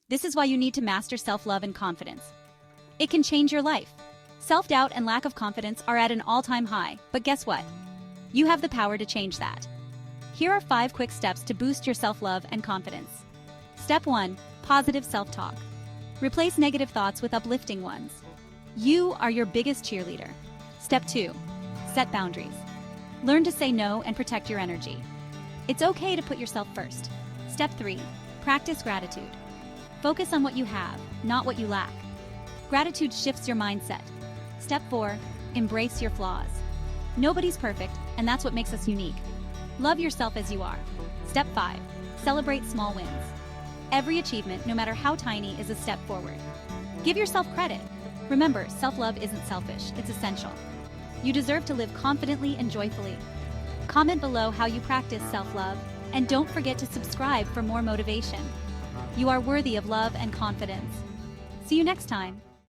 This is why you need to master self-love and confidence. It can change your life. Self-doubt and lack of confidence are at an all-time high, but guess what? You have the power to change that. Here are 5 quick steps to boost your self-love and confidence. Step 1. Positive self-talk. Replace negative thoughts with uplifting ones. You are your biggest cheerleader. Step 2. Set boundaries. Learn to say no and protect your energy. It's okay to put yourself first. Step 3. Practice gratitude. Focus on what you have, not what you lack. Gratitude shifts your mindset. Step 4. Embrace your flaws. Nobody's perfect, and that's what makes us unique. Love yourself as you are. Step 5. Celebrate small wins. Every achievement, no matter how tiny, is a step forward. Give yourself credit. Remember, self-love isn't selfish, it's essential. You deserve to live confidently and joyfully. Comment below how you practice self-love, and don't forget to subscribe for more motivation. You are worthy of love and confidence. See you next time.